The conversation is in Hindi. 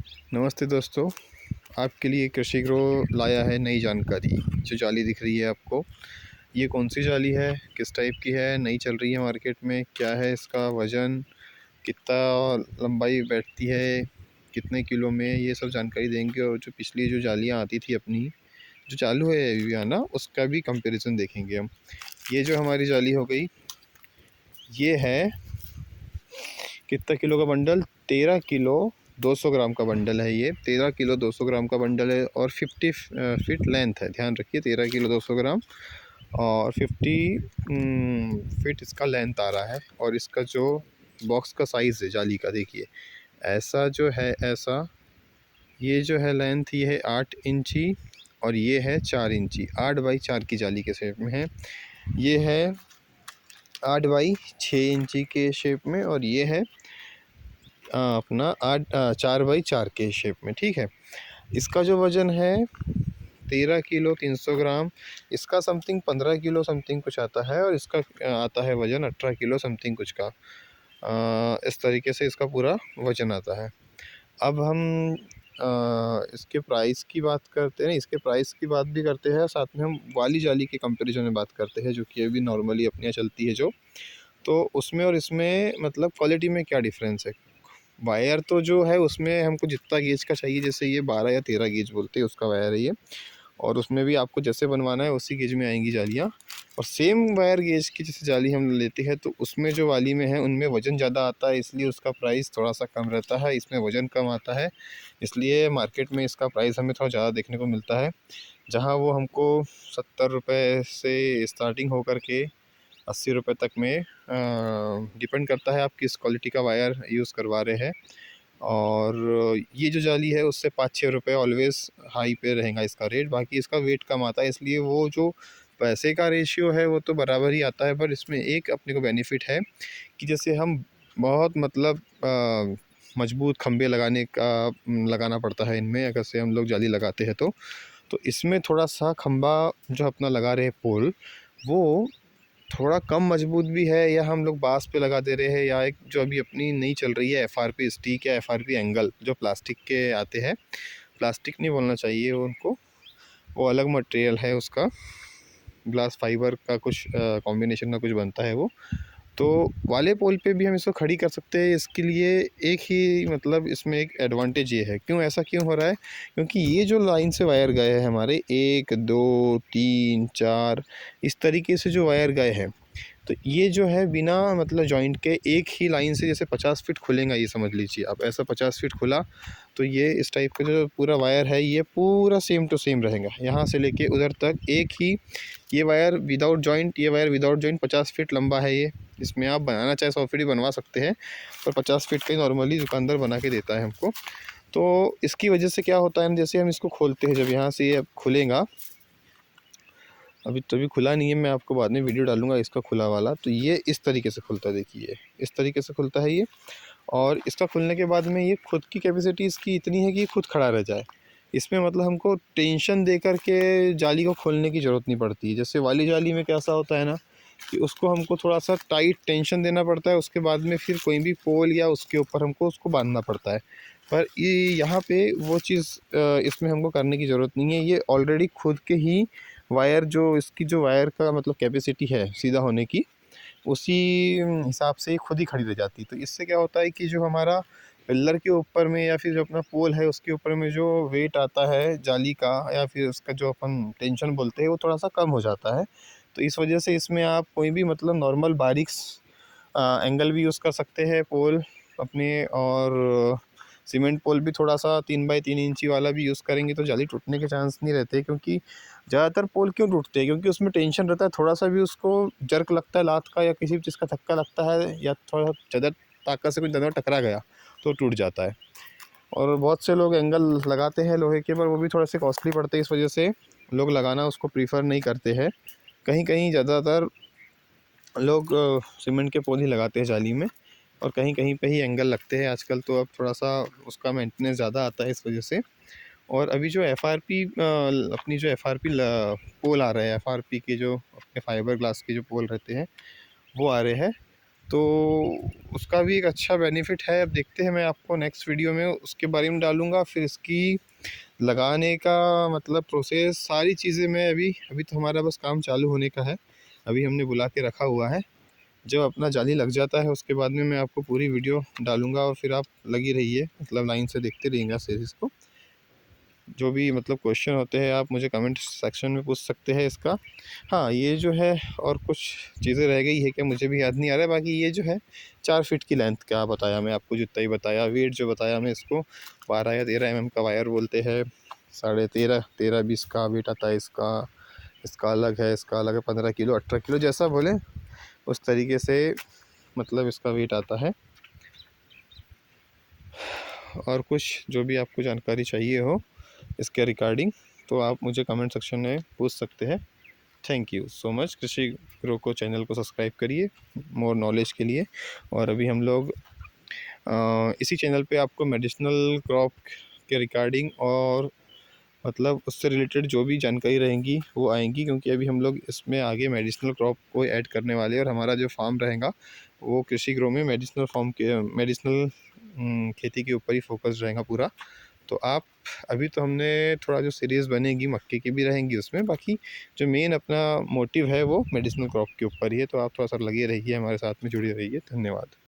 नमस्ते दोस्तों, आपके लिए कृषि ग्रो लाया है नई जानकारी। जो जाली दिख रही है आपको, ये कौन सी जाली है, किस टाइप की है, नई चल रही है मार्केट में, क्या है इसका वज़न, कितना लंबाई बैठती है, कितने किलो में, ये सब जानकारी देंगे। और जो पिछली जो जालियाँ आती थी अपनी, जो चालू है अभी आना, उसका भी कंपैरिजन देखेंगे हम। ये जो हमारी जाली हो गई, ये है कितना किलो का बंडल, 13 किलो 200 ग्राम का बंडल है। ये 13 किलो 200 ग्राम का बंडल है और 50 फीट लेंथ है। ध्यान रखिए, 13 किलो 200 ग्राम और 50 फीट इसका लेंथ आ रहा है। और इसका जो बॉक्स का साइज़ है जाली का, देखिए ऐसा जो है, ऐसा ये जो है लेंथ, ये है 8 इंची और ये है 4 इंची। 8 बाई 4 की जाली के शेप में है। ये है 8 बाई 6 इंची के शेप में और ये है अपना 4 बाई 4 के शेप में। ठीक है, इसका जो वज़न है 13 किलो 300 ग्राम, इसका समथिंग 15 किलो समथिंग कुछ आता है और इसका आता है वज़न 18 किलो समथिंग कुछ का। इस तरीके से इसका पूरा वज़न आता है। अब हम इसके प्राइस की बात करते हैं, इसके प्राइस की बात भी करते हैं, साथ में हम वाली जाली के कंपैरिजन में बात करते हैं, जो कि अभी नॉर्मली अपने यहाँ चलती है जो। तो उसमें और इसमें मतलब क्वालिटी में क्या डिफ़रेंस है। वायर तो जो है उसमें हमको जितना गेज का चाहिए, जैसे ये 12 या 13 गेज बोलते हैं उसका वायर है ये। और उसमें भी आपको जैसे बनवाना है उसी गेज में आएंगी जालियाँ। और सेम वायर गेज की जैसे जाली हम लेते हैं तो उसमें जो वाली में है उनमें वज़न ज़्यादा आता है, इसलिए उसका प्राइस थोड़ा सा कम रहता है। इसमें वज़न कम आता है, इसलिए मार्केट में इसका प्राइस हमें थोड़ा ज़्यादा देखने को मिलता है। जहाँ वो हमको 70 रुपये से स्टार्टिंग होकर के 80 रुपये तक में डिपेंड करता है आप किस क्वालिटी का वायर यूज़ करवा रहे हैं। और ये जो जाली है उससे 5-6 रुपये ऑलवेज़ हाई पे रहेगा इसका रेट। बाकी इसका वेट कम आता है, इसलिए वो जो पैसे का रेशियो है वो तो बराबर ही आता है। पर इसमें एक अपने को बेनिफिट है कि जैसे हम बहुत मतलब मजबूत खंभे लगाना पड़ता है इनमें, अगर से हम लोग जाली लगाते हैं तो इसमें थोड़ा सा खंभा जो अपना लगा रहे हैं पोल, वो थोड़ा कम मजबूत भी है। या हम लोग बाँस पे लगा दे रहे हैं, या एक जो अभी अपनी नई चल रही है एफआरपी स्टिक या एफआरपी एंगल, जो प्लास्टिक के आते हैं। प्लास्टिक नहीं बोलना चाहिए उनको, वो अलग मटेरियल है उसका, ग्लास फाइबर का कुछ कॉम्बिनेशन का कुछ बनता है वो। तो वाले पोल पे भी हम इसको खड़ी कर सकते हैं। इसके लिए एक ही मतलब इसमें एक एडवांटेज ये है, क्यों ऐसा क्यों हो रहा है, क्योंकि ये जो लाइन से वायर गए हैं हमारे 1 2 3 4 इस तरीके से जो वायर गए हैं, तो ये जो है बिना मतलब जॉइंट के एक ही लाइन से जैसे 50 फीट खुलेगा, ये समझ लीजिए आप, ऐसा 50 फीट खुला तो ये इस टाइप का जो पूरा वायर है ये पूरा सेम टू सेम रहेगा, यहाँ से लेके उधर तक एक ही। ये वायर विदाउट जॉइंट, ये वायर विदाउट जॉइंट 50 फीट लंबा है ये। इसमें आप बनाना चाहे 100 फीट भी बनवा सकते हैं, पर 50 फीट का ही नॉर्मली दुकानदार बना के देता है हमको। तो इसकी वजह से क्या होता है, जैसे हम इसको खोलते हैं, जब यहाँ से ये खुलेगा, अभी तो अभी खुला नहीं है, मैं आपको बाद में वीडियो डालूंगा इसका खुला वाला। तो ये इस तरीके से खुलता है, देखिए इस तरीके से खुलता है ये। और इसका खुलने के बाद में ये खुद की कैपेसिटी इसकी इतनी है कि ये खुद खड़ा रह जाए। इसमें मतलब हमको टेंशन दे कर के जाली को खोलने की ज़रूरत नहीं पड़ती। जैसे वाली जाली में कैसा होता है ना, कि उसको हमको थोड़ा सा टाइट टेंशन देना पड़ता है, उसके बाद में फिर कोई भी पोल या उसके ऊपर हमको उसको बांधना पड़ता है। पर ये यहाँ पे वो चीज़ इसमें हमको करने की ज़रूरत नहीं है। ये ऑलरेडी खुद के ही वायर, जो इसकी जो वायर का मतलब कैपेसिटी है सीधा होने की, उसी हिसाब से खुद ही खड़ी रह जाती है। तो इससे क्या होता है कि जो हमारा पिल्लर के ऊपर में या फिर जो अपना पोल है उसके ऊपर में जो वेट आता है जाली का, या फिर उसका जो अपन टेंशन बोलते हैं, वो थोड़ा सा कम हो जाता है। तो इस वजह से इसमें आप कोई भी मतलब नॉर्मल बारीक एंगल भी यूज़ कर सकते हैं पोल अपने। और सीमेंट पोल भी थोड़ा सा 3 बाई 3 इंची वाला भी यूज़ करेंगे तो जाली टूटने के चांस नहीं रहते। क्योंकि ज़्यादातर पोल क्यों टूटते हैं, क्योंकि उसमें टेंशन रहता है, थोड़ा सा भी उसको जर्क लगता है लात का या किसी भी चीज़ का धक्का लगता है, या थोड़ा ज़्यादा ताकत से कुछ ज़्यादा टकरा गया तो टूट जाता है। और बहुत से लोग एंगल लगाते हैं लोहे के, पर वो भी थोड़े से कॉस्टली पड़ते हैं, इस वजह से लोग लगाना उसको प्रीफर नहीं करते हैं। कहीं कहीं ज़्यादातर लोग सीमेंट के पोल ही लगाते हैं जाली में, और कहीं कहीं पे ही एंगल लगते हैं आजकल। तो अब थोड़ा सा उसका मेंटेनेंस ज़्यादा आता है इस वजह से। और अभी जो एफआरपी अपनी जो एफआरपी पोल आ रहे हैं, एफआरपी के जो अपने फाइबर ग्लास के जो पोल रहते हैं वो आ रहे हैं, तो उसका भी एक अच्छा बेनिफिट है। अब देखते हैं, मैं आपको नेक्स्ट वीडियो में उसके बारे में डालूँगा। फिर इसकी लगाने का मतलब प्रोसेस, सारी चीज़ें मैं अभी अभी तो हमारा बस काम चालू होने का है। अभी हमने बुला के रखा हुआ है। जब अपना जाली लग जाता है उसके बाद में मैं आपको पूरी वीडियो डालूँगा और फिर आप लगी रहिए, मतलब लाइन से देखते रहिएगा सीरीज़ को। जो भी मतलब क्वेश्चन होते हैं आप मुझे कमेंट सेक्शन में पूछ सकते हैं इसका। हाँ, ये जो है और कुछ चीज़ें रह गई है क्या मुझे भी याद नहीं आ रहा है। बाकी ये जो है 4 फीट की लेंथ क्या बताया मैं आपको, जितना ही बताया। वेट जो बताया मैं इसको 12 या 13 mm का वायर बोलते हैं। 13.5 का वेट आता है इसका। इसका अलग है, इसका अलग है। 15 किलो 18 किलो जैसा बोले उस तरीके से मतलब इसका वेट आता है। और कुछ जो भी आपको जानकारी चाहिए हो इसके रिगार्डिंग तो आप मुझे कमेंट सेक्शन में पूछ सकते हैं। Thank you so much. कृषि ग्रो को चैनल को सब्सक्राइब करिए मोर नॉलेज के लिए। और अभी हम लोग इसी चैनल पे आपको मेडिसिनल क्रॉप के रिगार्डिंग और मतलब उससे रिलेटेड जो भी जानकारी रहेंगी वो आएंगी, क्योंकि अभी हम लोग इसमें आगे मेडिसिनल क्रॉप को ऐड करने वाले हैं। और हमारा जो फार्म रहेगा वो कृषि ग्रो में मेडिसिनल फार्म के मेडिसिनल खेती के ऊपर ही फोकस रहेगा पूरा। तो आप अभी तो हमने थोड़ा जो सीरीज़ बनेगी मक्के की भी रहेंगी उसमें, बाकी जो मेन अपना मोटिव है वो मेडिसिनल क्रॉप के ऊपर ही है। तो आप थोड़ा सा लगे रहिए, हमारे साथ में जुड़े रहिए। धन्यवाद।